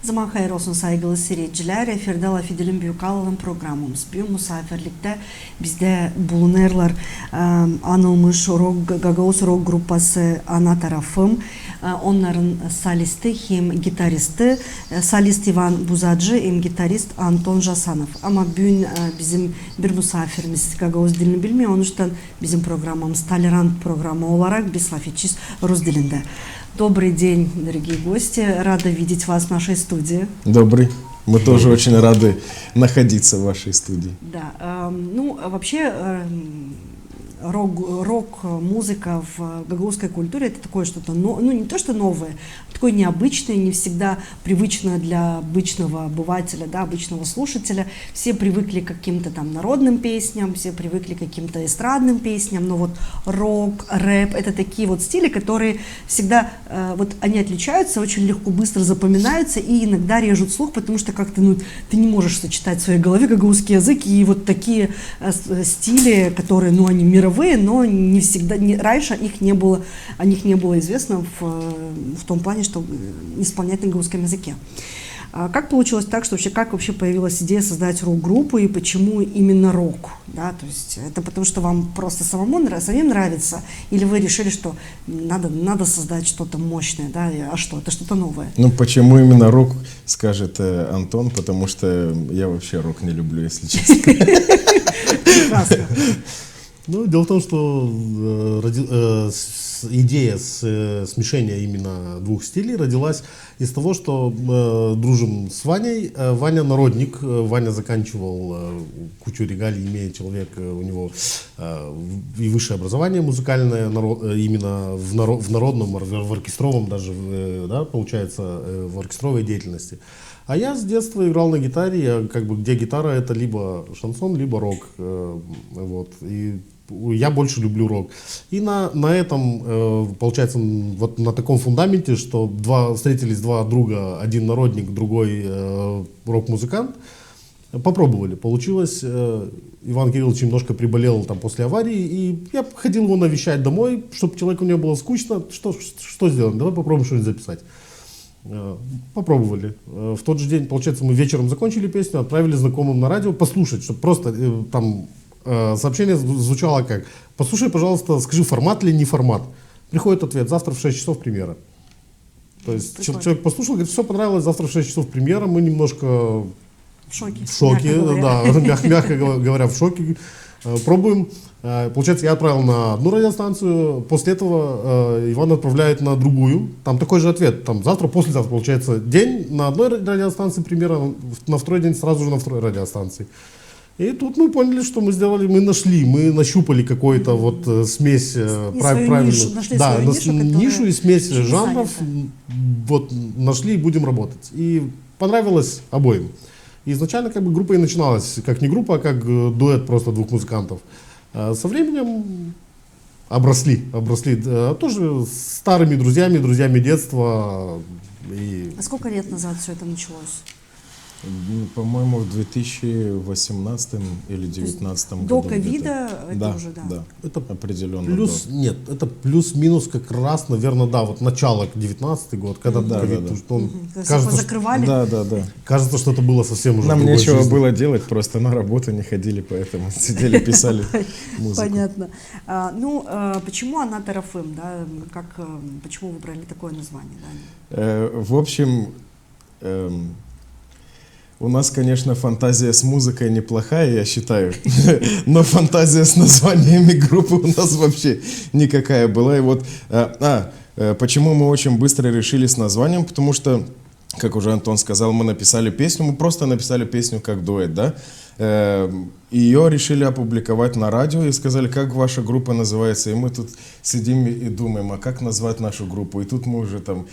Zaman hayır olsun saygılı seyirciler. Efirde Laf Edelim Büyükalın programımız. Bu misafirlikte bizde bulunurlar anılmış Gagauz rock grupası Ana Tarafım. Onların solisti hem gitaristi. Solist Ivan Buzacı hem gitarist Anton Jasanov. Ama bugün bizim bir misafirimiz Gagauz dilini bilmiyor. Onun için bizim programımız tolerant programı olarak biz laf edeceğiz Rus dilinde. Добрый день, дорогие гости. Рада видеть вас в нашей студии. Добрый. Мы тоже очень рады находиться в вашей студии. Да, ну, вообще, рок-музыка в гагаузской культуре это такое что-то, ну не то что новое, такое необычное, не всегда привычное для обычного обывателя, да, обычного слушателя. Все привыкли к каким-то там народным песням, все привыкли к каким-то эстрадным песням, но вот рок, рэп это такие вот стили, которые всегда, вот они отличаются, очень легко, быстро запоминаются и иногда режут слух, потому что как-то, ну, ты не можешь сочетать в своей голове гагаузский язык и вот такие стили, которые, ну, они мировые, но не всегда, раньше о них не было известно в том плане, что исполнять на гагаузском языке. Как получилось так, что вообще, как вообще появилась идея создать рок-группу и почему именно рок? Да, то есть это потому, что вам просто самим нравится, или вы решили, что надо создать что-то мощное, да, а что? Это что-то новое? Ну, почему именно рок, скажет Антон, потому что я вообще рок не люблю, если честно. Прекрасно. Ну, дело в том, что идея смешения именно двух стилей родилась из того, что дружим с Ваней. Ваня народник, Ваня заканчивал кучу регалий, имеет человек, у него и высшее образование музыкальное, именно в народном, в оркестровом даже, да, получается, в оркестровой деятельности. А я с детства играл на гитаре, как бы, где гитара это либо шансон, либо рок, вот, и я больше люблю рок. И на этом, получается, вот на таком фундаменте, что встретились два друга, один народник, другой рок-музыкант, попробовали. Получилось, Иван Кириллович немножко приболел там после аварии, и я ходил его навещать домой, чтобы человеку не было скучно. Что сделаем? Давай попробуем что-нибудь записать. Попробовали. В тот же день, получается, мы вечером закончили песню, отправили знакомым на радио послушать, чтобы просто там сообщение звучало как: послушай, пожалуйста, скажи, формат или не формат. Приходит ответ: завтра в 6 часов премьера. То есть человек послушал, говорит, все понравилось, завтра в 6 часов премьера. Мы немножко в шоке, мягко говоря, в шоке. Пробуем. Получается, я отправил на одну радиостанцию, после этого Иван отправляет на другую. Там такой же ответ. Там завтра, послезавтра, получается, день на одной радиостанции премьера, на второй день сразу же на второй радиостанции. И тут мы поняли, что мы сделали, мы нащупали какую-то вот смесь правильную, да, нишу и смесь жанров, вот нашли и будем работать. И понравилось обоим. И изначально как бы группа и начиналась как не группа, а как дуэт просто двух музыкантов. Со временем обросли тоже старыми друзьями детства. А сколько лет назад все это началось? По-моему, в 2018 или 2019 году. До ковида это да, уже, да. Да, это определенно. Нет, это плюс-минус как раз, наверное, да, вот начало 19 год, когда ковид, кажется, закрывали. Да. Кажется, что это было совсем уже. Нам нечего было делать, просто на работу не ходили, поэтому сидели, писали музыку. Понятно. Почему Ana Tarafım, да? Почему вы выбрали такое название? Да? В общем, у нас, конечно, фантазия с музыкой неплохая, я считаю, но фантазия с названиями группы у нас вообще никакая была. И вот, почему мы очень быстро решили с названием, потому что, как уже Антон сказал, мы написали песню, мы просто написали песню как дуэт, да. Ее решили опубликовать на радио и сказали, как ваша группа называется. И мы тут сидим и думаем, а как назвать нашу группу. И тут мы уже там,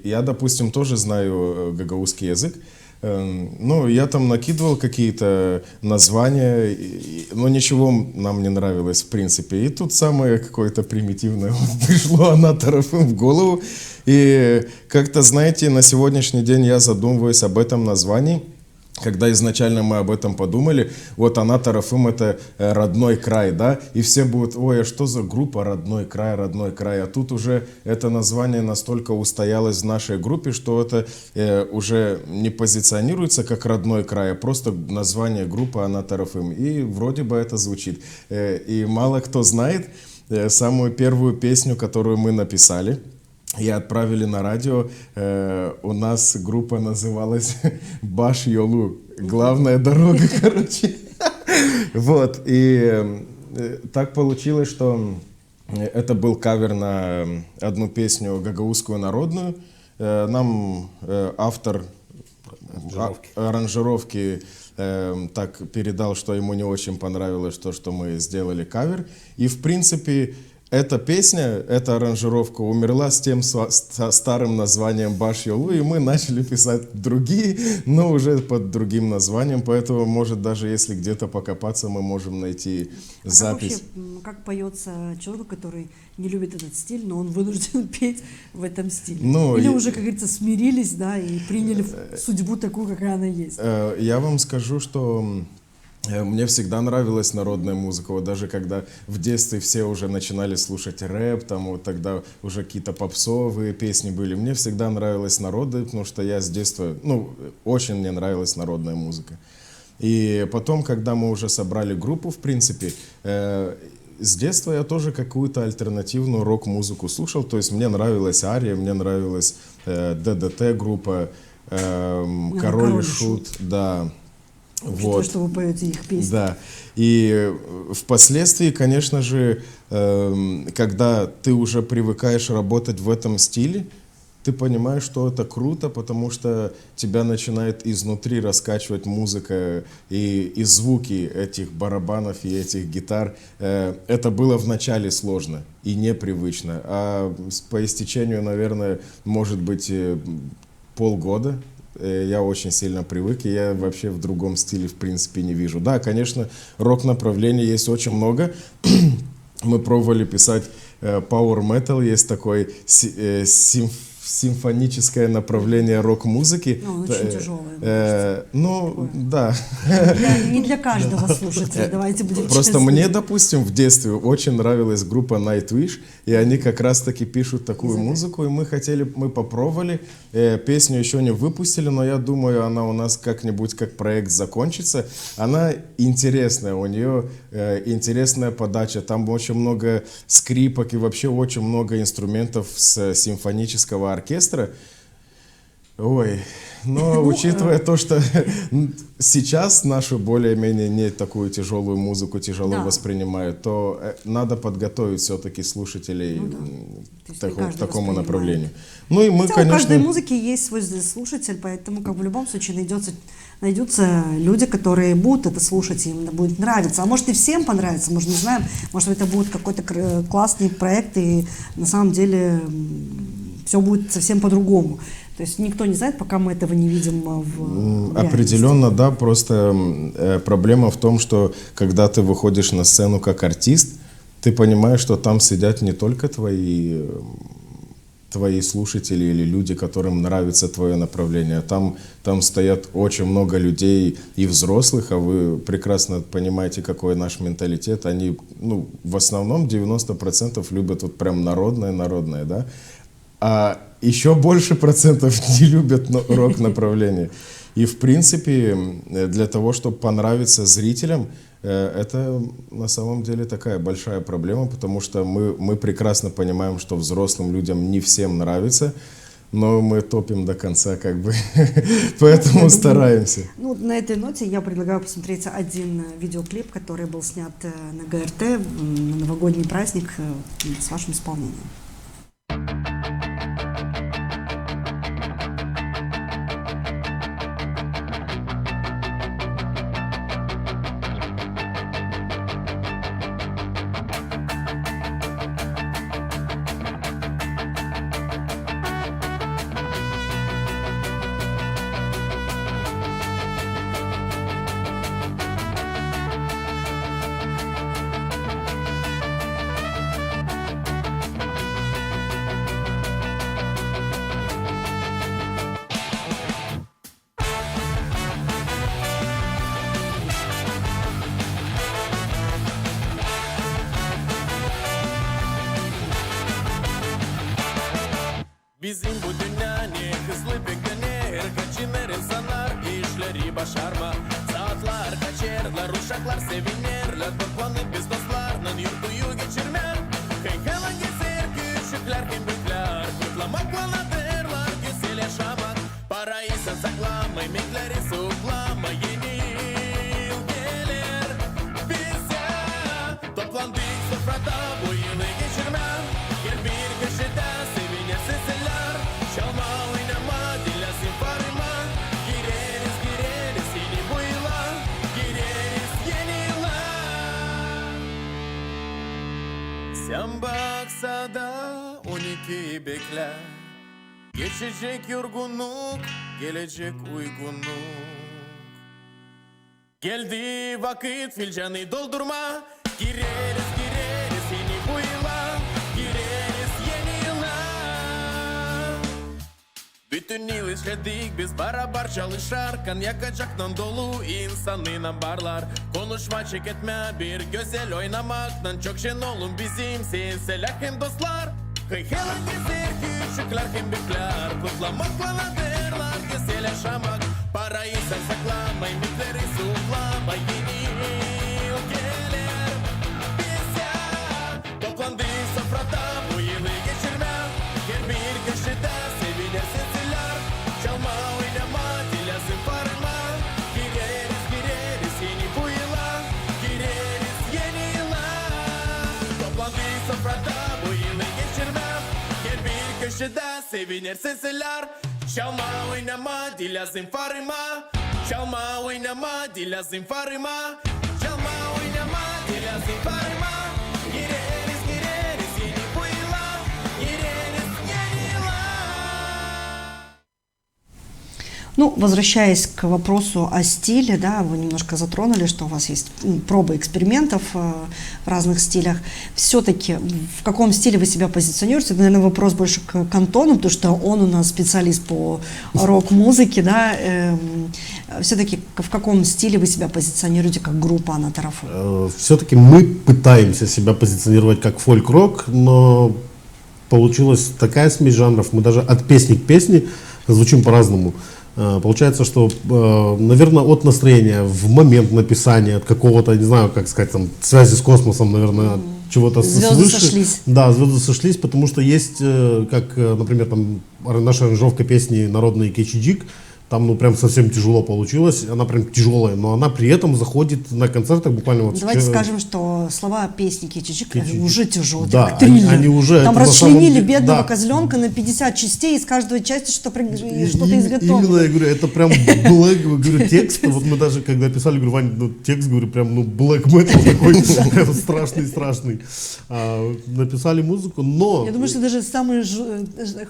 я, допустим, тоже знаю гагаузский язык. Ну, я там накидывал какие-то названия, но ничего нам не нравилось в принципе. И тут самое какое-то примитивное пришло Ana Tarafım в голову. И как-то, знаете, на сегодняшний день я задумываюсь об этом названии. когда изначально мы об этом подумали, вот Анат Арафым — это родной край, да, и все будут, ой, а что за группа родной край, а тут уже это название настолько устоялось в нашей группе, что это уже не позиционируется как родной край, а просто название группы Анат Арафым, и вроде бы это звучит. И мало кто знает самую первую песню, которую мы написали и отправили на радио. У нас группа называлась Баш Йолу. Главная дорога, короче. Вот. И так получилось, что это был кавер на одну песню гагаузскую народную. Нам автор аранжировки так передал, что ему не очень понравилось то, что мы сделали кавер. И в принципе эта песня, эта аранжировка умерла с тем старым названием Баш Йолу, и мы начали писать другие, но уже под другим названием, поэтому, может, даже если где-то покопаться, мы можем найти запись. Как поется человеку, который не любит этот стиль, но он вынужден петь в этом стиле? Ну, или уже, как говорится, смирились, да, и приняли судьбу такую, какая она есть? Я вам скажу, что мне всегда нравилась народная музыка. Вот даже когда в детстве все уже начинали слушать рэп, там вот тогда уже какие-то попсовые песни были. Мне всегда нравилась народная, потому что я с детства, очень мне нравилась народная музыка. И потом, когда мы уже собрали группу, в принципе, с детства я тоже какую-то альтернативную рок-музыку слушал. То есть мне нравилась Ария, мне нравилась ДДТ группа, Король и Шут, да. Вот. Что вы поете их песни. Да. И впоследствии, конечно же, когда ты уже привыкаешь работать в этом стиле, ты понимаешь, что это круто, потому что тебя начинает изнутри раскачивать музыка и звуки этих барабанов и этих гитар. Это было вначале сложно и непривычно, а по истечению, наверное, может быть, полгода, я очень сильно привык, и я вообще в другом стиле, в принципе, не вижу. Да, конечно, рок-направлений есть очень много. Мы пробовали писать power metal, есть такой симфоническое направление рок-музыки. Он очень тяжелый. Да. Не для каждого слушателя, давайте будем Просто честны. мне, допустим, в детстве очень нравилась группа Nightwish, и они как раз-таки пишут такую музыку, и мы попробовали, песню еще не выпустили, но я думаю, она у нас как-нибудь, как проект закончится. Она интересная, у нее интересная подача, там очень много скрипок и вообще очень много инструментов с симфонического оркестра. Ой, но учитывая то, что сейчас нашу более-менее не такую тяжелую музыку воспринимают, то надо подготовить все-таки слушателей к такому направлению. Ну и мы, хотя конечно... у каждой музыки есть свой слушатель, поэтому в любом случае найдутся люди, которые будут это слушать, и им будет нравиться. А может и всем понравится, мы же не знаем, может это будет какой-то классный проект, и на самом деле все будет совсем по-другому. То есть никто не знает, пока мы этого не видим в реальности. Определенно, да, просто проблема в том, что когда ты выходишь на сцену как артист, ты понимаешь, что там сидят не только твои слушатели или люди, которым нравится твое направление. Там стоят очень много людей и взрослых, а вы прекрасно понимаете, какой наш менталитет. Они, в основном 90% любят вот прям народное, да. А еще больше процентов не любят рок-направление. И в принципе, для того, чтобы понравиться зрителям, это на самом деле такая большая проблема, потому что мы прекрасно понимаем, что взрослым людям не всем нравится, но мы топим до конца, поэтому стараемся. На этой ноте я предлагаю посмотреть один видеоклип, который был снят на ГРТ на новогодний праздник с вашим исполнением. Bizim bu dünya ne hızlı beklenir. Kaçınırım sanar işleri başarma. Saatler kaçırlar, uşaklar sevinirler. Toplanıp biz dostlarla yurduyu geçirme. Kaykalan gezer küçükler hem büyükler. Kutlamakla adırlar güzel yaşamak. Parayı sen saklama, emekleri soğuklama. Yeni yıl gelir bize. Toplandık sofrada bu yılı geçirme. Gel bir köşede sevinir sesler. Çalma oynama dilesin farıma. Gireriz gireriz yeni bu yıla. Gireriz yeni yıla. Sen baksa da 12'yi bekle. Geçecek yorgunluk, gelecek uygunluk. Geldi vakit filcanı doldurma. Gireriz gireriz yeni bu yıla. Gireriz yeni yıla. Bütün yıl işledik biz beraber çalışarken. Yakacaktan dolu insanın barlar. Konuşma çek etme bir güzel oynamaktan. Çok şen olun bizim senseler hem dostlar. Kıyılan gezer küçükler hem büyükler. Kutlamakla adırlar güzel yaşamak. Parayı sen saklama, emekleri soğuklama. Yeni yıl gelir bize. Toplandık sofrada bu yılı geçirme. Gel bir köşede sevinir sesler. Çalma oynama dilesin farıma. Gireriz gireriz yeni bu yıla. Gireriz yeni yıla. Toplandık sofrada bu yılı geçirme. Gel bir köşede sevinir sesler. Çalma oynama dilesin farıma. Çalma oynama dilesin farıma. Çalma oynama dilesin farıma. Gireriz gireriz yeni bu yıla. Gireriz yeni yıla. Ну, возвращаясь к вопросу о стиле, да, вы немножко затронули, что у вас есть пробы экспериментов в разных стилях. Все-таки в каком стиле вы себя позиционируете? Это, наверное, вопрос больше к Антону, потому что он у нас специалист по рок-музыке, да. Все-таки в каком стиле вы себя позиционируете как группа Анна Тарафу? Все-таки мы пытаемся себя позиционировать как фольк-рок, но получилась такая смесь жанров. Мы даже от песни к песне звучим по-разному. Получается, что, наверное, от настроения, в момент написания, от какого-то, не знаю, как сказать, там, связи с космосом, наверное, от чего-то Звезды свыше. сошлись. Да, звезды сошлись, потому что есть, как, например, там, наша аранжировка песни народной Кечиджик, там, ну, прям совсем тяжело получилось, она прям тяжелая, но она при этом заходит на концертах буквально вот... Давайте скажем, что слова песни Кечиджик уже тяжелые, да, как триллер. они уже... Там это расчленили деле, бедного да. козленка на 50 частей, из каждой части что-то Именно, изготовлено. я говорю, это прям блэк, говорю, текст, вот мы даже когда писали, говорю, Вань, ну, текст, говорю, прям, ну, блэк метал такой, прям страшный. Написали музыку, но... Я думаю, что даже самый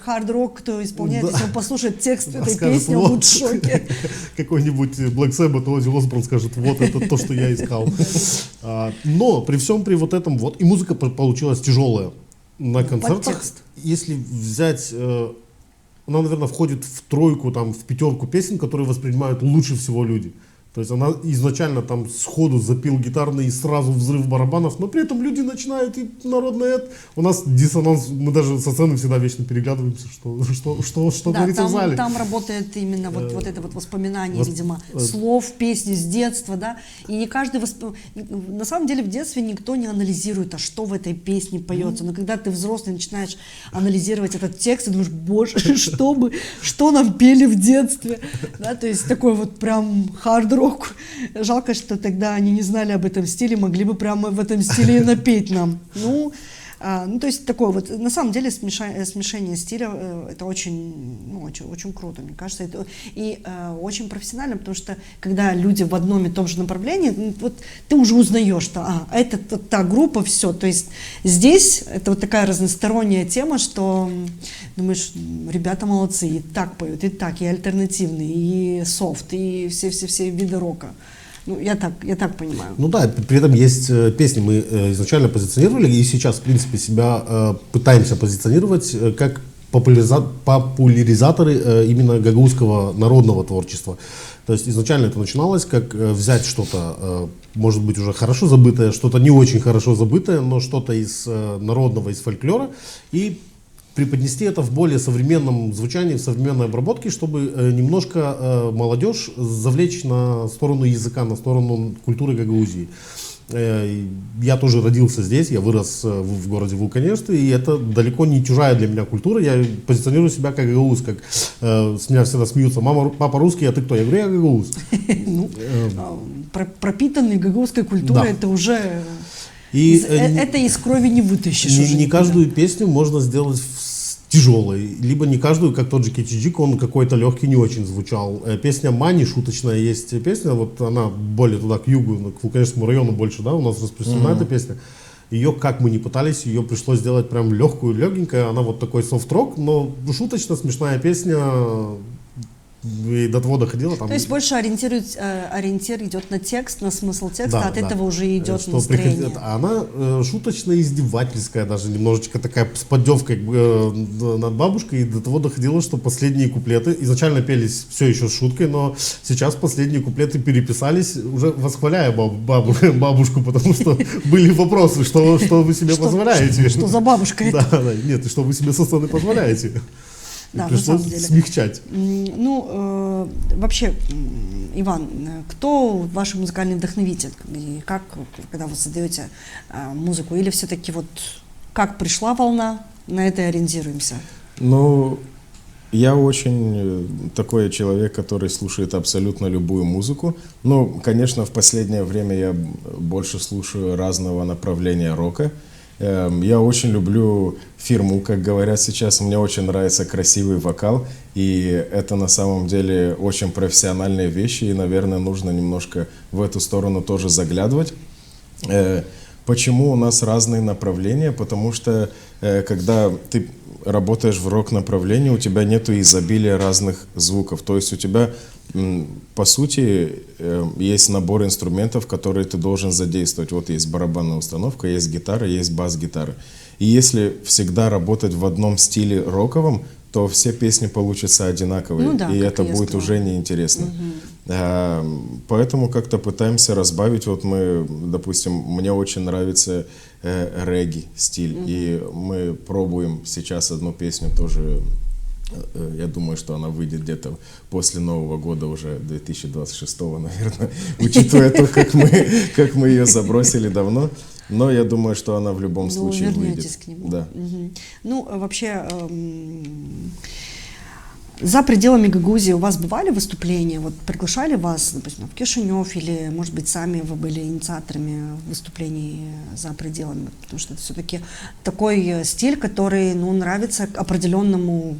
хард-рок, кто исполняет, если он послушает текст этой скажет, песни, он будет в шоке. Какой-нибудь Black Sabbath, Оззи Осборн скажет, вот это то, что я искал. Но при всем при вот этом, вот, и музыка получилась тяжелая на концертах. Подтекст. Если взять, она, наверное, входит в тройку, там, в пятерку песен, которые воспринимают лучше всего люди. То есть она изначально там сходу запил гитарный и сразу взрыв барабанов, но при этом люди начинают и народный у нас диссонанс, мы даже со сцены всегда вечно переглядываемся, что Да, говорится в зале. там работает именно вот это вот воспоминание, видимо, слов песни с детства, да, и не каждый на самом деле в детстве никто не анализирует, а что в этой песне поется, но когда ты взрослый начинаешь анализировать этот текст, и думаешь, боже, что нам пели в детстве, да, то есть такой вот прям хард-рок. Жалко, что тогда они не знали об этом стиле, могли бы прямо в этом стиле и напеть нам. Ну, то есть такое вот, на самом деле смешение стиля, это очень круто, мне кажется, и очень профессионально, потому что когда люди в одном и том же направлении, вот ты уже узнаешь, что это та группа, все, то есть здесь это вот такая разносторонняя тема, что думаешь, ребята молодцы, и так поют, и так, и альтернативный, и софт, и все виды рока. Ну, я так понимаю. Ну да, при этом есть песни, мы изначально позиционировали, и сейчас, в принципе, себя пытаемся позиционировать как популяризаторы именно гагаузского народного творчества. То есть изначально это начиналось как взять что-то, может быть, уже хорошо забытое, что-то не очень хорошо забытое, но что-то из народного, из фольклора, и преподнести это в более современном звучании, в современной обработке, чтобы немножко молодежь завлечь на сторону языка, на сторону культуры Гагаузии. Я тоже родился здесь, я вырос в городе Вулканешты, и это далеко не чужая для меня культура. Я позиционирую себя как гагауз, как с меня всегда смеются: мама, папа русский, а ты кто? Я говорю: я гагауз. Пропитанный гагаузской культурой, Да. это уже... И это из крови не вытащишь уже не никуда. каждую песню можно сделать тяжелой, либо не каждую, как тот же Кичиджик, он какой-то легкий не очень звучал. Песня Мани, шуточная есть песня, вот она более туда к югу, к Вулканешскому району больше, да, у нас распространена эта песня. Ее, как мы ни пытались, ее пришлось сделать прям легкую, легенькую, она вот такой софт-рок, но шуточно смешная песня, и до того доходила. Там... То есть больше ориентир идет на текст, на смысл текста, Да, от да. этого уже идет Что настроение. Она шуточно-издевательская даже, немножечко такая с поддевкой над бабушкой, и до того доходило, что последние куплеты изначально пелись все еще с шуткой, но сейчас последние куплеты переписались, уже восхваляя бабушку, потому что были вопросы, что вы себе позволяете. Что за бабушка это? Да, нет, что вы себе со стороны позволяете. Да, на Пришлось самом деле. смягчать. Ну, вообще, Иван, кто ваш музыкальный вдохновитель? И как, когда вы создаете музыку? Или все-таки вот как пришла волна, на это и ориентируемся? Ну, я очень такой человек, который слушает абсолютно любую музыку. Ну, конечно, в последнее время я больше слушаю разного направления рока. Я очень люблю фирму, как говорят сейчас. Мне очень нравится красивый вокал, и это на самом деле очень профессиональные вещи, и, наверное, нужно немножко в эту сторону тоже заглядывать. Почему у нас разные направления? Потому что когда ты работаешь в рок-направлении, у тебя нету изобилия разных звуков. То есть у тебя, по сути, есть набор инструментов, которые ты должен задействовать. Вот есть барабанная установка, есть гитара, есть бас-гитара. И если всегда работать в одном стиле роковом, то все песни получатся одинаковые, Ну да, и как это и я будет сказала. уже неинтересно. Поэтому как-то пытаемся разбавить. Вот мы, допустим, мне очень нравится регги стиль, и мы пробуем сейчас одну песню тоже. Я думаю, что она выйдет где-то после Нового года, уже 2026, наверное, учитывая то, как мы ее забросили давно. Но я думаю, что она в любом случае вернетесь выйдет. к нему. Да. Ну, вообще, за пределами Гагаузии у вас бывали выступления? Вот приглашали вас, допустим, в Кишинев, или, может быть, сами вы были инициаторами выступлений за пределами? Потому что это все-таки такой стиль, который, ну, нравится определенному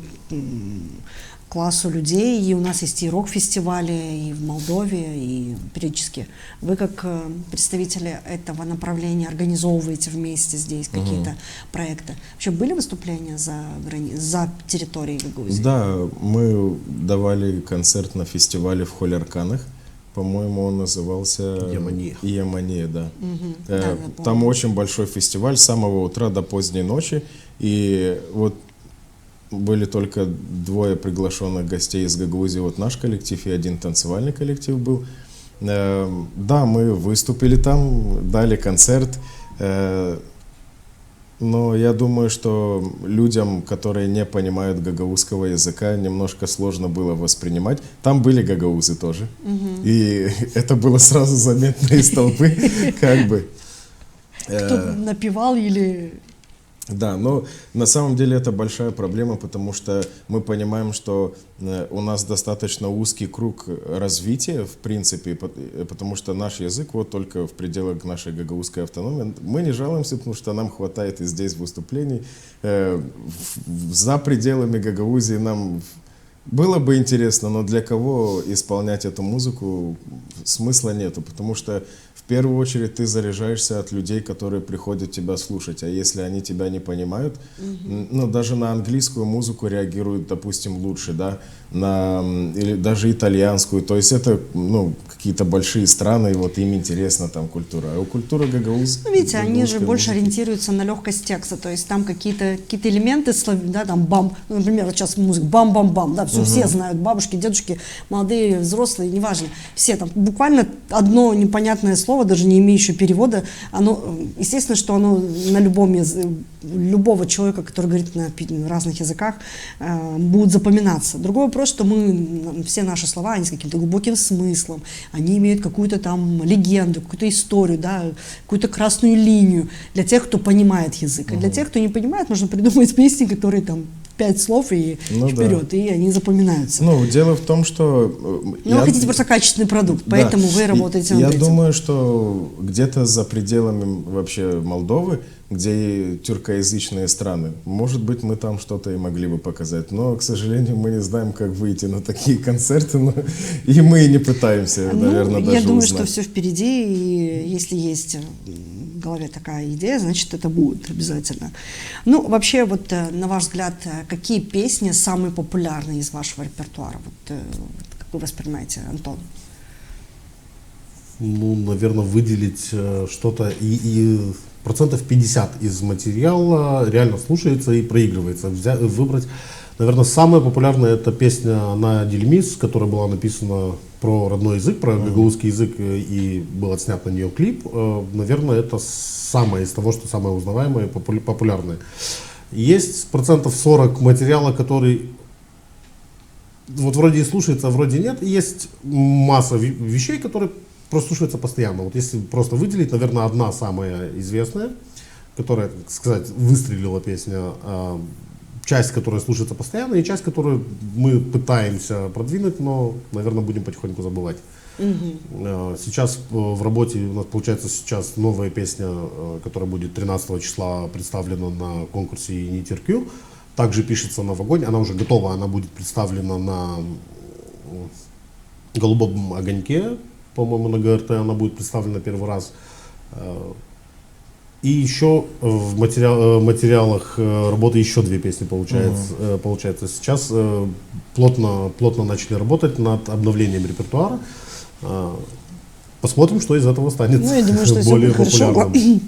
классу людей, и у нас есть и рок-фестивали, и в Молдове, и периодически. Вы как представители этого направления организовываете вместе здесь какие-то проекты. Вообще были выступления за территорией Гагаузии? Да, мы давали концерт на фестивале в Холярканах. По-моему, он назывался Ямания. Ямания, да. Да, я Там помню. очень большой фестиваль с самого утра до поздней ночи. И вот были только двое приглашенных гостей из Гагаузии, вот наш коллектив и один танцевальный коллектив был. Да, мы выступили там, дали концерт, но я думаю, что людям, которые не понимают гагаузского языка, немножко сложно было воспринимать. Там были гагаузы тоже, и это было сразу заметно из толпы, как бы. Кто напевал или... Да, но на самом деле это большая проблема, потому что мы понимаем, что у нас достаточно узкий круг развития, в принципе, потому что наш язык вот только в пределах нашей гагаузской автономии. Мы не жалуемся, потому что нам хватает и здесь выступлений. За пределами Гагаузии нам было бы интересно, но для кого исполнять эту музыку смысла нету, потому что в первую очередь ты заряжаешься от людей, которые приходят тебя слушать, а если они тебя не понимают, ну даже на английскую музыку реагируют, допустим, лучше, да, или даже итальянскую, то есть это, ну, какие-то большие страны, и вот им интересна там культура, а у культуры гагаузской. Ну, видите, они же гагаузской больше музыки. ориентируются на легкость текста, то есть там какие-то элементы, да, там бам, ну, например, вот сейчас музыка бам-бам-бам, да, все знают, бабушки, дедушки, молодые, взрослые, неважно, все там буквально одно непонятное слово, слово, даже не имеющее перевода, оно, естественно, что оно на любого человека, который говорит на разных языках, будет запоминаться. Другой вопрос, что все наши слова, они с каким-то глубоким смыслом, они имеют какую-то там легенду, какую-то историю, да, какую-то красную линию для тех, кто понимает язык. А для тех, кто не понимает, можно придумать песни, которые там 5 слов и вперед, и они запоминаются. Ну, дело в том, что... вы хотите просто качественный продукт, поэтому вы работаете над этим. Я думаю, что где-то за пределами вообще Молдовы, где и тюркоязычные страны, может быть, мы там что-то и могли бы показать. Но, к сожалению, мы не знаем, как выйти на такие концерты, и мы не пытаемся, наверное, даже Я думаю, узнать. что все впереди, и если есть в голове такая идея, значит, это будет обязательно. Ну, вообще, вот на ваш взгляд, какие песни самые популярные из вашего репертуара? Вот, как вы воспринимаете, Антон? Ну, наверное, выделить что-то и процентов 50 из материала реально слушается и проигрывается. Выбрать, наверное, самая популярная это песня на Дильмис, которая была написана про родной язык, про гагаузский язык, и был отснят на нее клип. Наверное, это самое из того, что самое узнаваемое и популярное. Есть процентов 40 материала, который вот вроде и слушается, а вроде нет. И есть масса вещей, которые прослушивается постоянно. Вот если просто выделить, наверное, одна самая известная, которая, так сказать, выстрелила песня, часть, которая слушается постоянно, и часть, которую мы пытаемся продвинуть, но, наверное, будем потихоньку забывать. Сейчас в работе у нас получается сейчас новая песня, которая будет 13 числа представлена на конкурсе «Нитеркю». Также пишется на вагоне, она уже готова, она будет представлена на «Голубом огоньке». По-моему, на ГРТ она будет представлена первый раз. И еще в материалах работы еще 2 песни получается. Сейчас плотно начали работать над обновлением репертуара. Посмотрим, что из этого станет я думаю, что более все будет популярным. хорошо.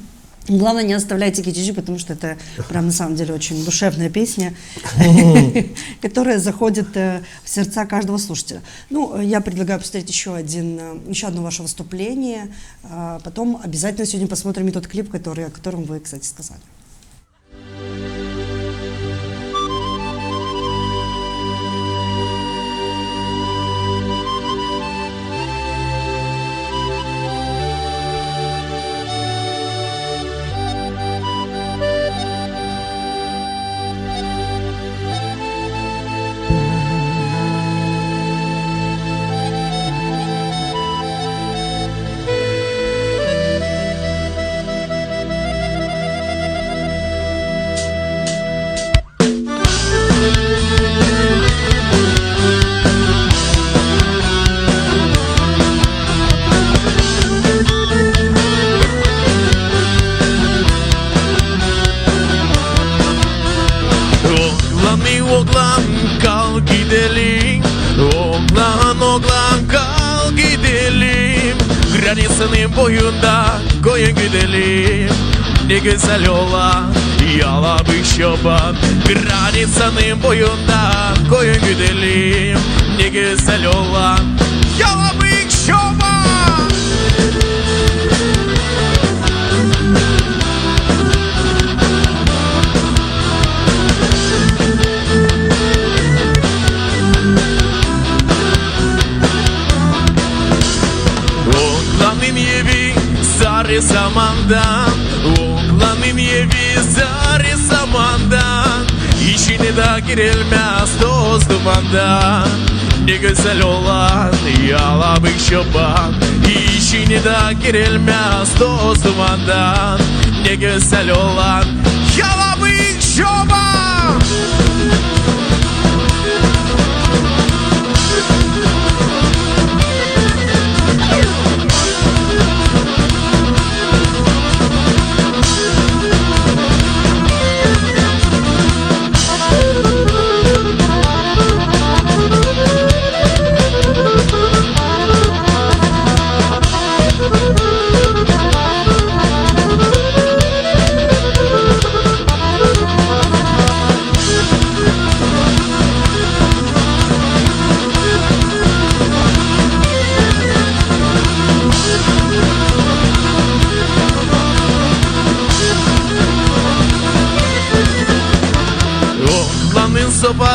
Главное, не оставляйте KTG, потому что это прям на самом деле очень душевная песня, которая заходит в сердца каждого слушателя. Ну, я предлагаю посмотреть еще одно ваше выступление. Потом обязательно сегодня посмотрим и тот клип, о котором вы, кстати, сказали. Oğlan kal gidelim, oğlan kal gidelim. Granitsanın boyunda koyun gidelim. Ne güzel olan yalamış çoban. Granitsanın boyunda koyun gidelim. Ne güzel olan yalamış çoban. Oğlanın evi sarı samandan, oğlanın evi sarı samandan. İçine de girilmez toz dumandan. Ne güzel olan yalamış çoban. İçine de girilmez toz dumandan. Ne güzel olan yalamış çoban.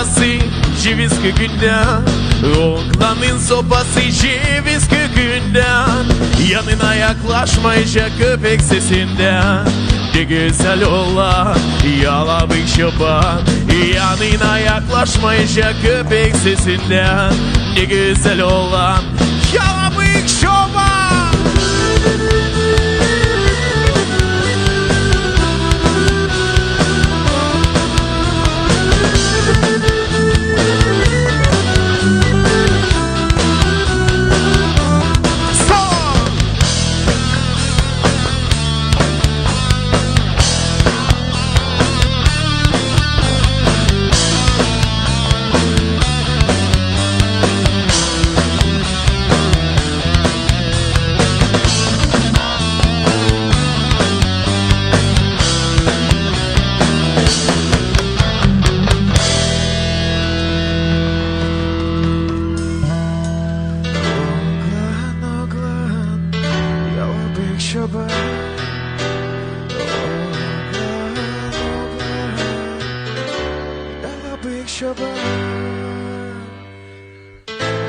sopası ceviz kökünden, oğlanın sopası ceviz kökünden. Yanına yaklaşmayacak köpek sesinden. Ne güzel olan yalabık çoban, yanına yaklaşmayacak köpek sesinden. Ne güzel olan yalabık çoban.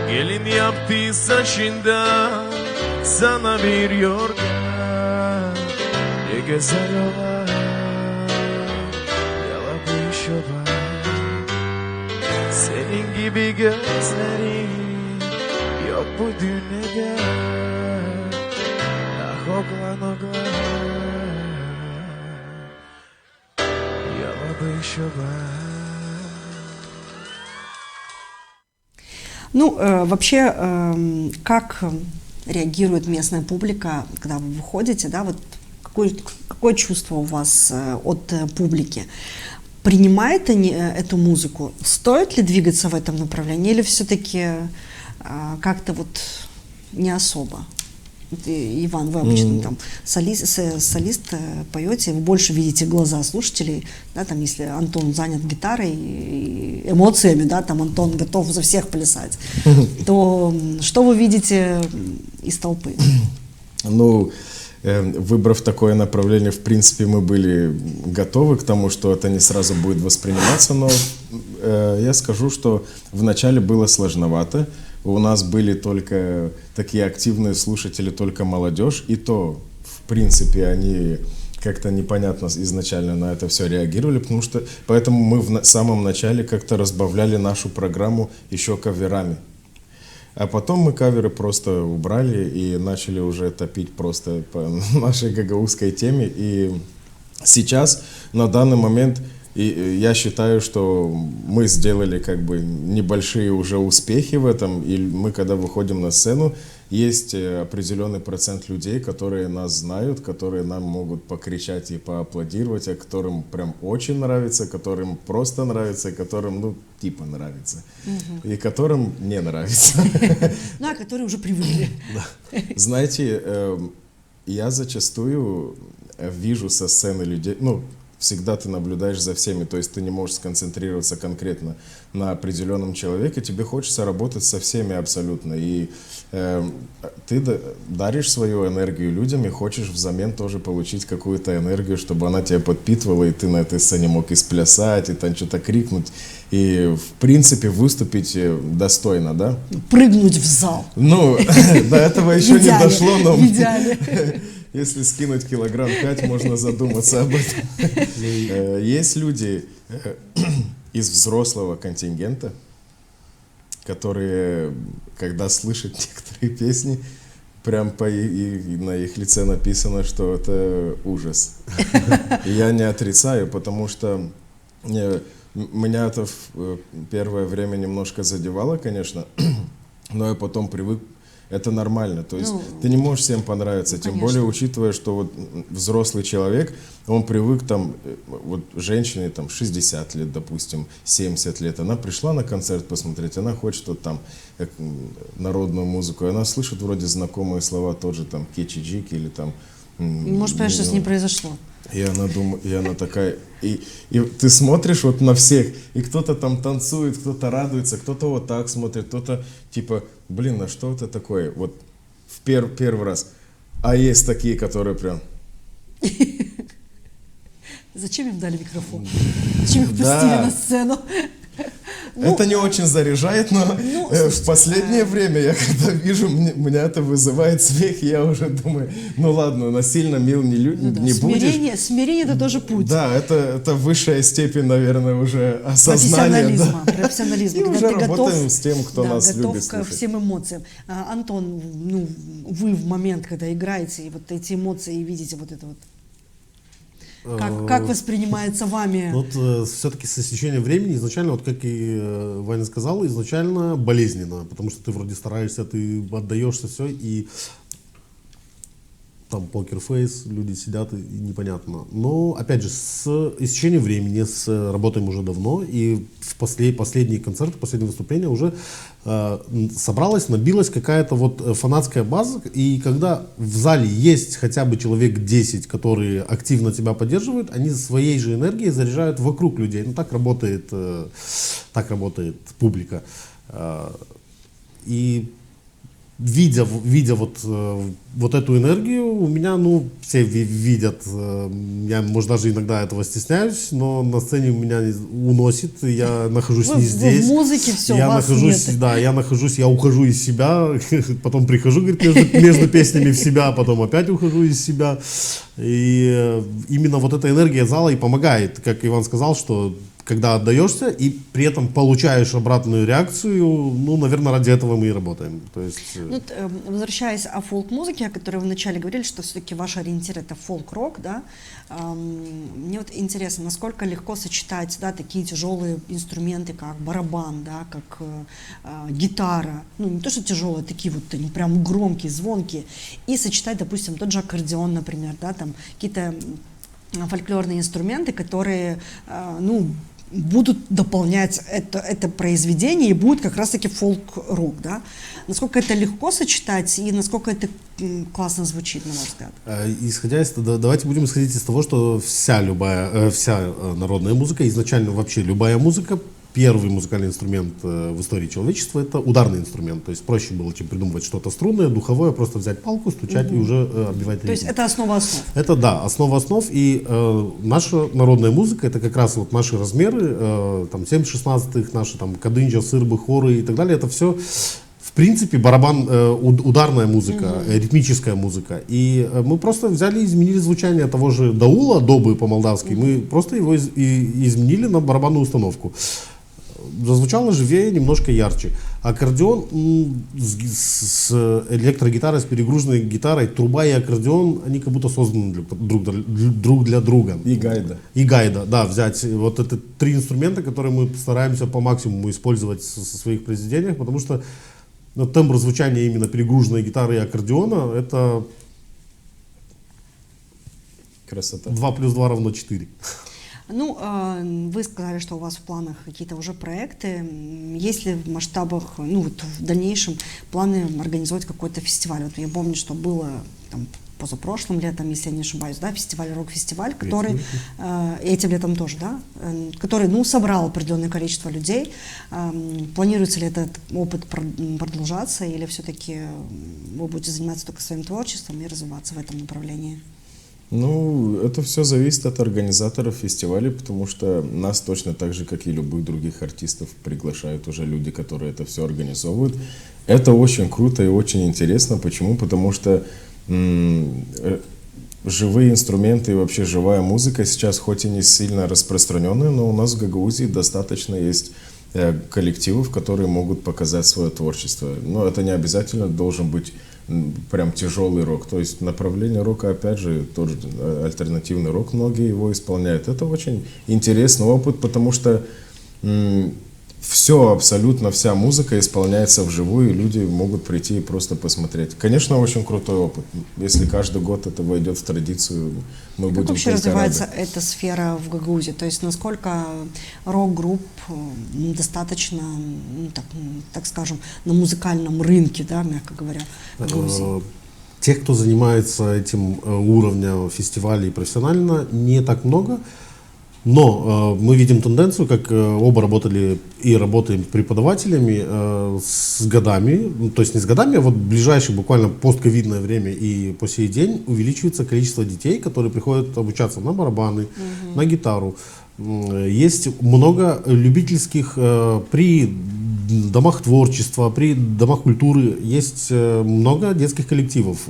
Gelin yaptı saçından sana bir yorgan. Ne güzel olan yalabık çoban. Senin gibi gözlerin yok bu dünyada. Ah oğlan oğlan yalabık çoban. Ну, вообще, как реагирует местная публика, когда вы выходите, да, вот какое чувство у вас от публики? Принимает они эту музыку? Стоит ли двигаться в этом направлении или все-таки как-то вот не особо? Иван, вы обычно там солист поете, вы больше видите глаза слушателей, да, там, если Антон занят гитарой и эмоциями, да, там Антон готов за всех плясать, то что вы видите из толпы? Ну, выбрав такое направление, в принципе, мы были готовы к тому, что это не сразу будет восприниматься, но я скажу, что вначале было сложновато. У нас были только такие активные слушатели, только молодежь, и то, в принципе, они как-то непонятно изначально на это все реагировали, потому что поэтому мы в самом начале как-то разбавляли нашу программу еще каверами. А потом мы каверы просто убрали и начали уже топить просто по нашей гагаузской теме. И сейчас, на данный момент, я считаю, что мы сделали как бы небольшие уже успехи в этом. И мы, когда выходим на сцену, есть определенный процент людей, которые нас знают, которые нам могут покричать и поаплодировать, а которым прям очень нравится, которым просто нравится, которым, ну, типа нравится. И которым не нравится. Ну, а которые уже привыкли. Знаете, я зачастую вижу со сцены людей, ну, всегда ты наблюдаешь за всеми, то есть ты не можешь сконцентрироваться конкретно на определенном человеке, тебе хочется работать со всеми абсолютно, и ты даришь свою энергию людям и хочешь взамен тоже получить какую-то энергию, чтобы она тебя подпитывала, и ты на этой сцене мог и сплясать, и там что-то крикнуть, и в принципе выступить достойно, да? Прыгнуть в зал. Ну, до этого еще не дошло, но... В идеале. Если скинуть килограмм 5, можно задуматься об этом. Есть люди из взрослого контингента, которые, когда слышат некоторые песни, прям на их лице написано, что это ужас. И я не отрицаю, потому что меня это в первое время немножко задевало, конечно, но я потом привык. Это нормально, то есть ты не можешь всем понравиться, тем конечно. более учитывая, что вот взрослый человек, он привык там, вот женщине там 60 лет, допустим, 70 лет, она пришла на концерт посмотреть, она хочет вот там народную музыку, и она слышит вроде знакомые слова, тоже там кечи-джики или там... Может, понять, что с ней произошло. И она думает, и она такая, и ты смотришь вот на всех, и кто-то там танцует, кто-то радуется, кто-то вот так смотрит, кто-то типа, блин, а что это такое? Вот в первый раз. А есть такие, которые прям... Зачем им дали микрофон? Зачем их пустили на сцену? это не очень заряжает, но в слушайте, последнее время я когда вижу, меня это вызывает смех, и я уже думаю, ну ладно, насильно мил не будешь. Смирение это тоже путь. Да, это высшая степень, наверное, уже осознания. Профессионализма. И Когда уже ты работаем готов, с тем, кто нас готов любит ко слушать. всем эмоциям. Антон, вы в момент, когда играете, и вот эти эмоции, и видите вот это вот, как воспринимается вами? Вот все-таки с истечением времени изначально, вот как и Ваня сказал, изначально болезненно, потому что ты вроде стараешься, ты отдаешься все, и там покерфейс, люди сидят, и непонятно. Но, опять же, с истечением времени, работаем уже давно, и в последние концерты, последние выступления уже собралась, набилась какая-то вот фанатская база, и когда в зале есть хотя бы человек 10, которые активно тебя поддерживают, они своей же энергией заряжают вокруг людей. Ну, так работает публика. И видя вот эту энергию, у меня, все видят, я, может, даже иногда этого стесняюсь, но на сцене меня уносит, я нахожусь не здесь. В музыке все, я вас нахожусь, нет. да, я ухожу из себя, потом прихожу, говорит, между песнями в себя, потом опять ухожу из себя. И именно вот эта энергия зала и помогает, как Иван сказал, что когда отдаешься и при этом получаешь обратную реакцию, наверное, ради этого мы и работаем. То есть... Возвращаясь о фолк-музыке, о которой вы вначале говорили, что все-таки ваш ориентир это фолк-рок, да? Мне вот интересно, насколько легко сочетать, да, такие тяжелые инструменты, как барабан, да, как гитара, не то что тяжелые, такие вот они прям громкие, звонкие, и сочетать, допустим, тот же аккордеон, например, да, там какие-то фольклорные инструменты, которые, будут дополнять это произведение и будет как раз-таки фолк-рок, да? Насколько это легко сочетать и насколько это классно звучит, на ваш взгляд? Давайте будем исходить из того, что вся народная музыка, изначально вообще любая музыка, первый музыкальный инструмент в истории человечества — это ударный инструмент. То есть проще было, чем придумывать что-то струнное, духовое, просто взять палку, стучать и уже отбивать ритм. То есть это основа основ? Это, да, основа основ. И наша народная музыка — это как раз вот наши размеры, там 7/16, наши там кадынджа, сырбы, хоры и так далее. Это все, в принципе, барабан, ударная музыка, ритмическая музыка. И мы просто взяли и изменили звучание того же даула, добы по-молдавски, мы просто его изменили на барабанную установку. Зазвучало живее, немножко ярче. Аккордеон с электрогитарой, с перегруженной гитарой, труба и аккордеон, они как будто созданы друг для друга. И гайда. И гайда, да, взять. Вот это 3 инструмента, которые мы стараемся по максимуму использовать в своих произведениях, потому что тембр звучания именно перегруженной гитары и аккордеона — это Красота. 2 + 2 = 4. Вы сказали, что у вас в планах какие-то уже проекты. Есть ли в масштабах, в дальнейшем планы организовать какой-то фестиваль? Вот я помню, что было там позапрошлым летом, если я не ошибаюсь, да, фестиваль, рок-фестиваль, который этим летом тоже, да, который, собрал определенное количество людей. Планируется ли этот опыт продолжаться, или все-таки вы будете заниматься только своим творчеством и развиваться в этом направлении? Это все зависит от организаторов фестиваля, потому что нас точно так же, как и любых других артистов, приглашают уже люди, которые это все организовывают. Это очень круто и очень интересно. Почему? Потому что живые инструменты и вообще живая музыка сейчас хоть и не сильно распространенная, но у нас в Гагаузии достаточно есть коллективов, которые могут показать свое творчество. Но это не обязательно должен быть прям тяжелый рок. То есть направление рока, опять же, тот же альтернативный рок, многие его исполняют. Это очень интересный опыт, потому что все, абсолютно вся музыка исполняется вживую, и люди могут прийти и просто посмотреть. Конечно, очень крутой опыт. Если каждый год это войдет в традицию, мы будем как вообще только развивается рады. эта сфера в Гагаузии? То есть насколько рок-групп достаточно, так скажем, на музыкальном рынке, да, мягко говоря, Гагаузии? Тех, кто занимается этим уровнем фестивалей профессионально, не так много. Но мы видим тенденцию, как оба работали и работаем преподавателями с годами, то есть не с годами, а вот в ближайшее буквально постковидное время и по сей день увеличивается количество детей, которые приходят обучаться на барабаны, на гитару. Есть много любительских при домах творчества, при домах культуры. Есть много детских коллективов.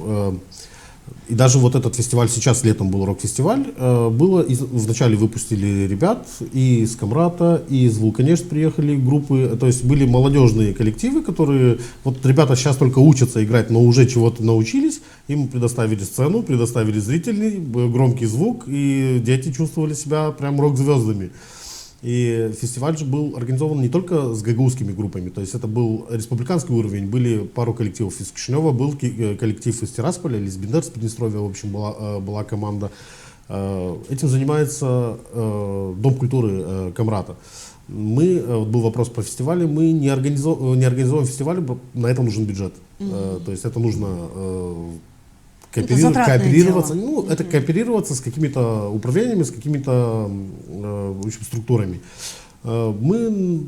И даже вот этот фестиваль, сейчас летом был рок-фестиваль, вначале выпустили ребят и из Камрата, и из Вулканешт приехали группы, то есть были молодежные коллективы, которые, вот ребята сейчас только учатся играть, но уже чего-то научились, им предоставили сцену, предоставили зрительный, громкий звук, и дети чувствовали себя прям рок-звездами. И фестиваль же был организован не только с гагаузскими группами, то есть это был республиканский уровень, были пару коллективов из Кишинева, был коллектив из Тирасполя, или из Бендер, с Приднестровья, в общем, была команда. Этим занимается Дом культуры Камрата. Был вопрос по фестивалю, мы не организовываем фестиваль, на это нужен бюджет. То есть это нужно кооперироваться, это кооперироваться с какими-то управлениями, с какими-то в общем, структурами. Мы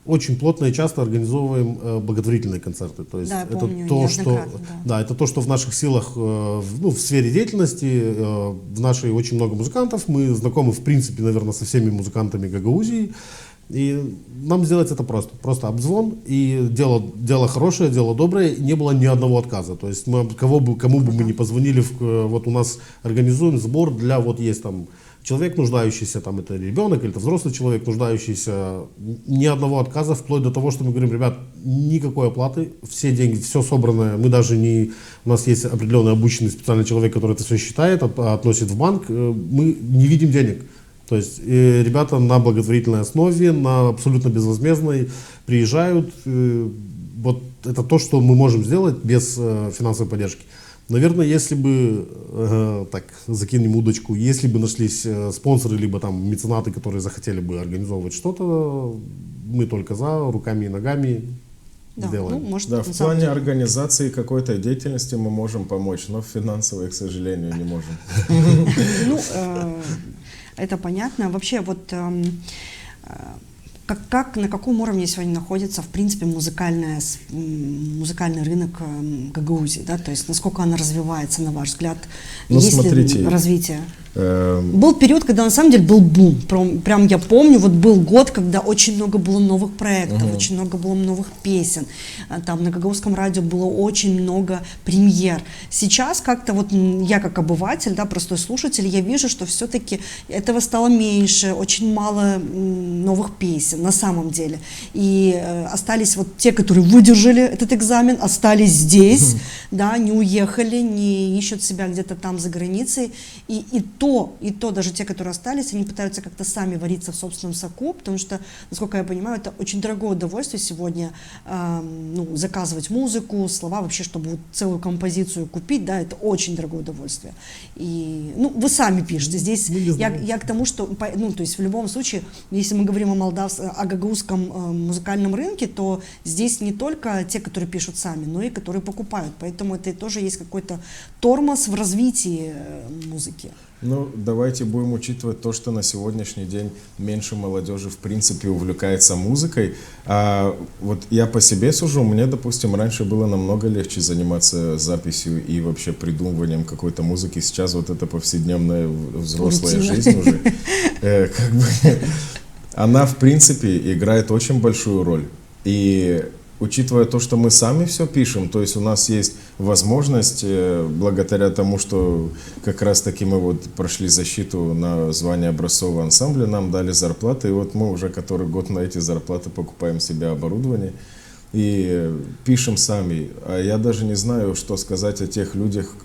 очень плотно и часто организовываем благотворительные концерты. То есть это то, что в наших силах, в сфере деятельности. В нашей очень много музыкантов. Мы знакомы, в принципе, наверное, со всеми музыкантами Гагаузии. И нам сделать это просто обзвон, и дело хорошее, дело доброе, не было ни одного отказа. То есть кому бы мы ни позвонили, вот у нас организуем сбор для, вот есть там человек нуждающийся, там это ребенок или это взрослый человек нуждающийся, ни одного отказа, вплоть до того, что мы говорим, ребят, никакой оплаты, все деньги, все собранное, мы даже не, у нас есть определенный обученный специальный человек, который это все считает, относит в банк, мы не видим денег. То есть ребята на благотворительной основе, на абсолютно безвозмездной приезжают. Вот это то, что мы можем сделать без финансовой поддержки. Наверное, если бы, так, закинем удочку, если бы нашлись спонсоры, либо там меценаты, которые захотели бы организовывать что-то, мы только за, руками и ногами сделаем. В плане организации какой-то деятельности мы можем помочь, но финансово, к сожалению, не можем. Это понятно. Вообще, вот на каком уровне сегодня находится, в принципе, музыкальный рынок Гагаузии, да? То есть насколько она развивается, на ваш взгляд? Есть ли развитие? Был период, когда на самом деле был бум. Прям я помню, вот был год, когда очень много было новых проектов, очень много было новых песен. Там на Гагаузском радио было очень много премьер. Сейчас как-то вот я как обыватель, да, простой слушатель, я вижу, что все-таки этого стало меньше, очень мало новых песен на самом деле. И остались вот те, которые выдержали этот экзамен, остались здесь, да, не уехали, не ищут себя где-то там за границей. И то, даже те, которые остались, они пытаются как-то сами вариться в собственном соку, потому что, насколько я понимаю, это очень дорогое удовольствие сегодня, заказывать музыку, слова, вообще, чтобы вот целую композицию купить, да, это очень дорогое удовольствие. И, вы сами пишете, здесь я к тому, что, то есть в любом случае, если мы говорим о гагаузском музыкальном рынке, то здесь не только те, которые пишут сами, но и которые покупают, поэтому это тоже есть какой-то тормоз в развитии музыки. Давайте будем учитывать то, что на сегодняшний день меньше молодежи в принципе увлекается музыкой. А вот я по себе сужу, мне, допустим, раньше было намного легче заниматься записью и вообще придумыванием какой-то музыки. Сейчас вот эта повседневная взрослая жизнь уже, она в принципе играет очень большую роль. И учитывая то, что мы сами все пишем, то есть у нас есть возможность, благодаря тому, что как раз таки мы вот прошли защиту на звание образцового ансамбля, нам дали зарплаты, и вот мы уже который год на эти зарплаты покупаем себе оборудование и пишем сами. А я даже не знаю, что сказать о тех людях,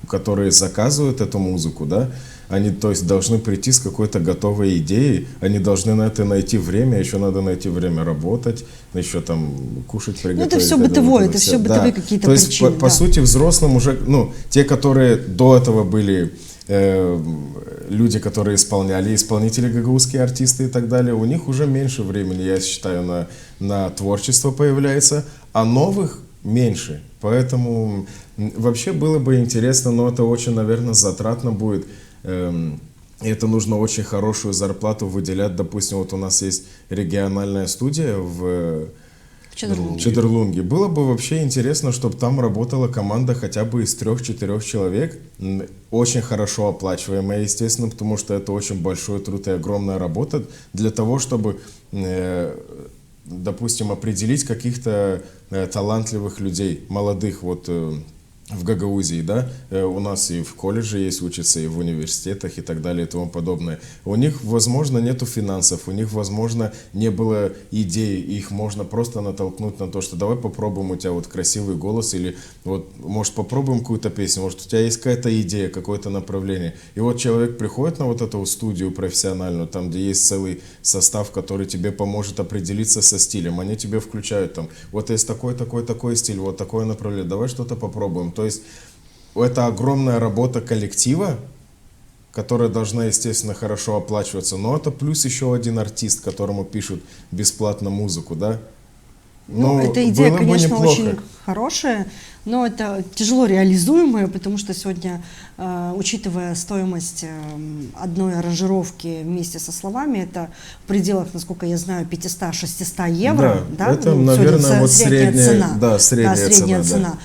которые заказывают эту музыку, да, они, то есть, должны прийти с какой-то готовой идеей, они должны на это найти время, еще надо найти время работать, еще там кушать, приготовить. Это все бытовое, это все бытовые какие-то причины. То есть, по сути, взрослым уже, те, которые до этого были люди, которые исполнители, гагаузские артисты и так далее, у них уже меньше времени, я считаю, на творчество появляется, а новых меньше. Поэтому вообще было бы интересно, но это очень, наверное, затратно будет. Это нужно очень хорошую зарплату выделять. Допустим, вот у нас есть региональная студия в Чедерлунги. Чедерлунги. Было бы вообще интересно, чтобы там работала команда хотя бы из 3-4 человек, очень хорошо оплачиваемая, естественно, потому что это очень большой труд и огромная работа для того, чтобы, допустим, определить каких-то талантливых людей, молодых, вот в Гагаузии, да, у нас и в колледже есть учатся, и в университетах, и так далее, и тому подобное. У них, возможно, нету финансов, у них, возможно, не было идей, их можно просто натолкнуть на то, что давай попробуем, у тебя вот красивый голос, или вот, может, попробуем какую-то песню, может, у тебя есть какая-то идея, какое-то направление. И вот человек приходит на вот эту студию профессиональную, там, где есть целый состав, который тебе поможет определиться со стилем. Они тебе включают там, вот есть такой стиль, вот такое направление, давай что-то попробуем. То есть это огромная работа коллектива, которая должна, естественно, хорошо оплачиваться. Но это плюс еще один артист, которому пишут бесплатно музыку, да? Ну, эта идея, конечно, очень хорошая, но это тяжело реализуемая, потому что сегодня, учитывая стоимость одной аранжировки вместе со словами, это в пределах, насколько я знаю, 500-600 евро. Да, это, наверное, вот средняя цена. Да, средняя цена.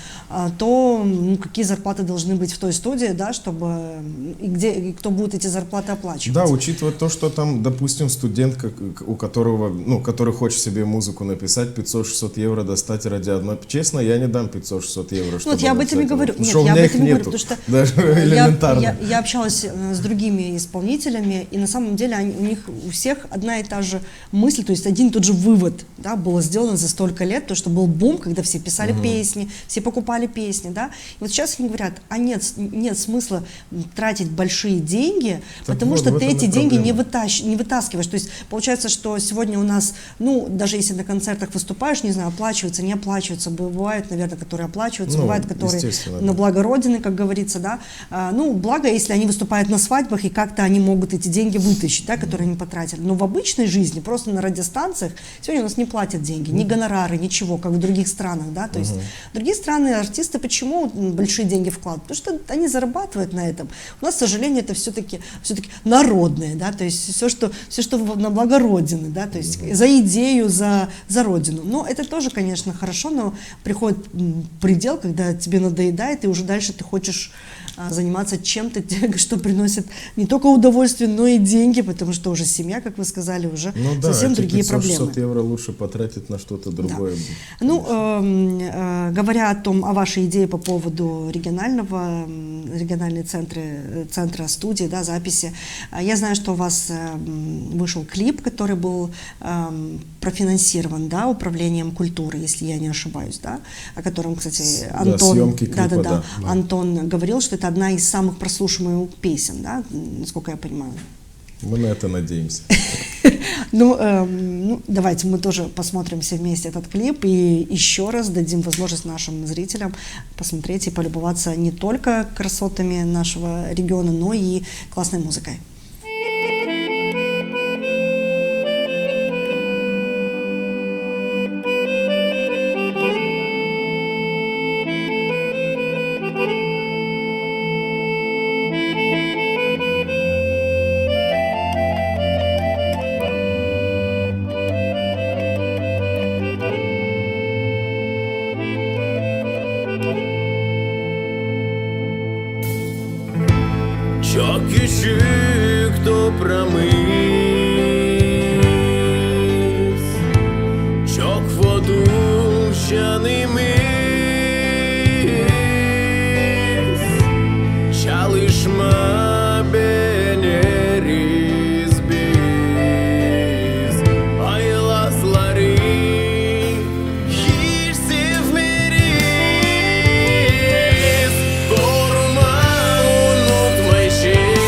То какие зарплаты должны быть в той студии, да, чтобы и кто будет эти зарплаты оплачивать? Да, учитывая то, что там, допустим, студент, у которого, который хочет себе музыку написать, 500-600 евро достать ради одной. Честно, я не дам 500-600 евро, чтобы я об этом и говорю. Нет, я об этом и говорю, потому что даже элементарно. Я общалась с другими исполнителями, и на самом деле у них у всех одна и та же мысль, то есть один и тот же вывод, да, был сделан за столько лет, то, что был бум, когда все писали песни, все покупали песни, да, и вот сейчас они говорят, нет смысла тратить большие деньги, так потому что ты эти деньги не вытаскиваешь, то есть получается, что сегодня у нас, даже если на концертах выступаешь, не знаю, оплачиваются, не оплачиваются, бывают, наверное, которые оплачиваются, бывают, которые на благо Родины, как говорится, да, благо, если они выступают на свадьбах, и как-то они могут эти деньги вытащить, да, которые они потратили, но в обычной жизни, просто на радиостанциях, сегодня у нас не платят деньги, ни гонорары, ничего, как в других странах, да, то есть другие страны, артисты почему большие деньги вкладывают? Потому что они зарабатывают на этом. У нас, к сожалению, это все-таки народное, да, то есть все, что на благо Родины, да, то есть за идею, за Родину. Но это тоже, конечно, хорошо, но приходит предел, когда тебе надоедает, и уже дальше ты хочешь заниматься чем-то, что приносит не только удовольствие, но и деньги, потому что уже семья, как вы сказали, уже совсем другие проблемы. 500 евро лучше потратить на что-то другое. Да. Говоря о вашей идее по поводу региональной центра студии, да, записи, я знаю, что у вас вышел клип, который был профинансирован, да, управлением культуры, если я не ошибаюсь, да, о котором, кстати, Антон, съемки клипа, да. Антон говорил, что это одна из самых прослушиваемых песен, да, насколько я понимаю. Мы на это надеемся. Давайте мы тоже посмотрим все вместе этот клип и еще раз дадим возможность нашим зрителям посмотреть и полюбоваться не только красотами нашего региона, но и классной музыкой. Çok küçük toprağımız, çok voduşanımız, çalışma beneriz biz, aylasları hiç sevmeriz, koruma unutmayışız.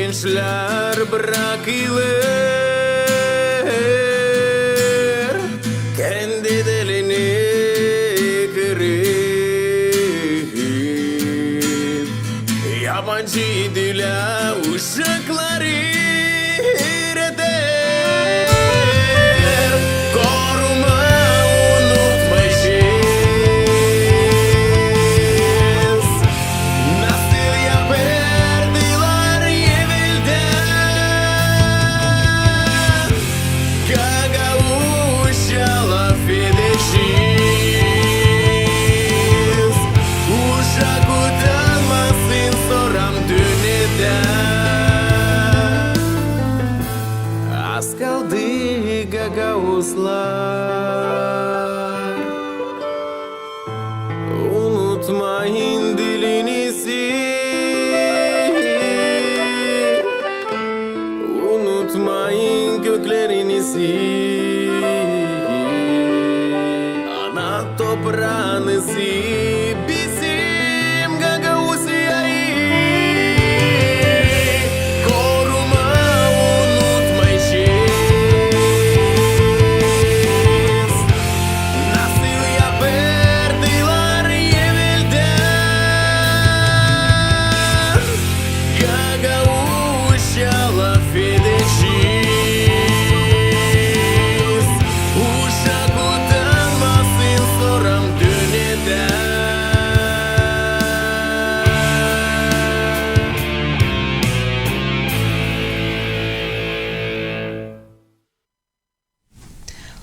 gençler bırakılır kendi dilini kırıp yabancı dile uşakları eder koruma unutmayacağız nasıl yapardılar evvelden gagavuşa laf edeceğiz uşak utanmasın soram düneden az kaldı gagavuzlar unutmayın dilinizi unutmayın göklerinizi ana toprağınızı bizim Gagavuzya'yı koruma unutmayacağız nasıl yapardılar evvelden Gagavuzya laf edeceğiz uşak utanmasın soram düneden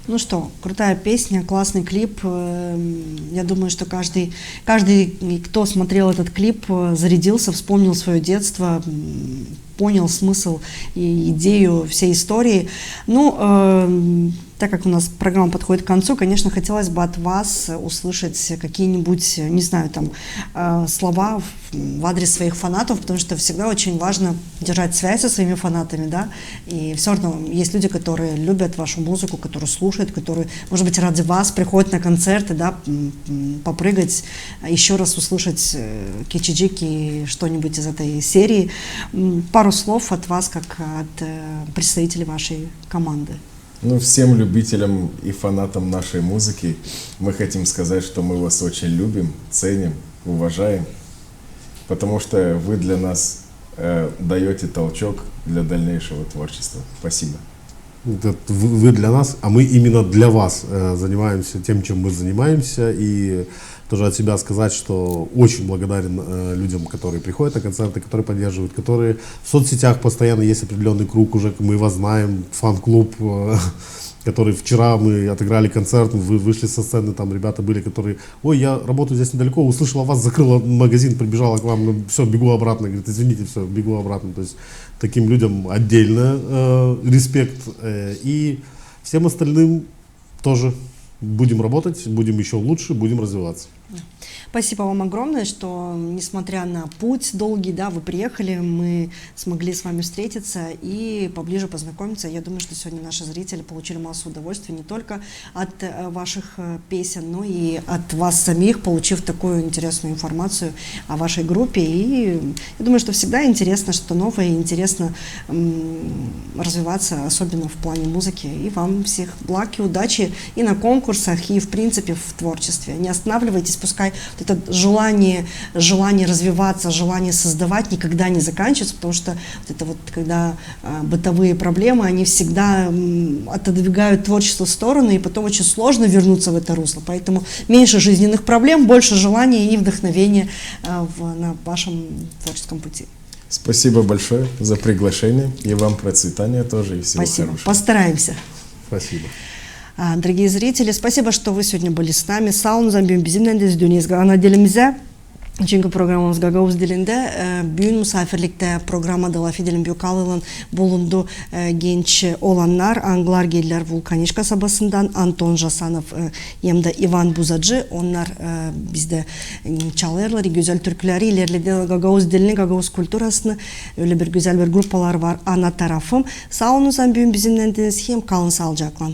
Ну что, крутая песня, классный клип. Я думаю, что каждый, кто смотрел этот клип, зарядился, вспомнил свое детство, понял смысл и идею всей истории. Ну, так как у нас программа подходит к концу, конечно, хотелось бы от вас услышать какие-нибудь, не знаю, там, слова в адрес своих фанатов, потому что всегда очень важно держать связь со своими фанатами, да, и все равно есть люди, которые любят вашу музыку, которые слушают, которые, может быть, ради вас приходят на концерты, да, попрыгать, еще раз услышать кичиджики, что-нибудь из этой серии. Пару слов от вас, как от представителей вашей команды. Ну, всем любителям и фанатам нашей музыки мы хотим сказать, что мы вас очень любим, ценим, уважаем, потому что вы для нас даете толчок для дальнейшего творчества. Спасибо. Это вы для нас, а мы именно для вас занимаемся тем, чем мы занимаемся. И тоже от себя сказать, что очень благодарен людям, которые приходят на концерты, которые поддерживают, которые в соцсетях постоянно есть определенный круг, уже мы его знаем, фан-клуб, который вчера мы отыграли концерт, вы вышли со сцены, там ребята были, которые, ой, я работаю здесь недалеко, услышала вас, закрыла магазин, прибежала к вам, ну, все, бегу обратно, говорит, извините, все, бегу обратно. То есть таким людям отдельно респект, и всем остальным тоже будем работать, будем еще лучше, будем развиваться. Спасибо вам огромное, что, несмотря на путь долгий, да, вы приехали, мы смогли с вами встретиться и поближе познакомиться. Я думаю, что сегодня наши зрители получили массу удовольствия не только от ваших песен, но и от вас самих, получив такую интересную информацию о вашей группе. И я думаю, что всегда интересно что-то новое, интересно развиваться, особенно в плане музыки. И вам всех благ и удачи и на конкурсах, и в принципе в творчестве. Не останавливайтесь, пускай это желание развиваться, желание создавать никогда не заканчивается, потому что вот это вот, когда бытовые проблемы, они всегда отодвигают творчество в сторону, и потом очень сложно вернуться в это русло. Поэтому меньше жизненных проблем, больше желания и вдохновения на вашем творческом пути. Спасибо большое за приглашение, и вам процветания тоже, и всего Спасибо. хорошего. Постараемся. Спасибо. Дорогие зрители, спасибо, что вы сегодня были с нами. Саунуздан bizimle de izlediğiniz ana dilimize. Çünkü programımız Gagavuz dilinde büyün misafirlikte programda laf edelim Büyükalı'nın bulunduğu genç olanlar Anglar geldiler Vulkaniş kasabasından Anton Jasanov hem de Ivan Buzacı onlar bizde çalarlar güzel türküleri ilerledi Gagavuz dilini Gagavuz kulturasını öyle bir güzel bir gruplar var ana tarafım sağ olun bizimle hem kalın sağlıcakla.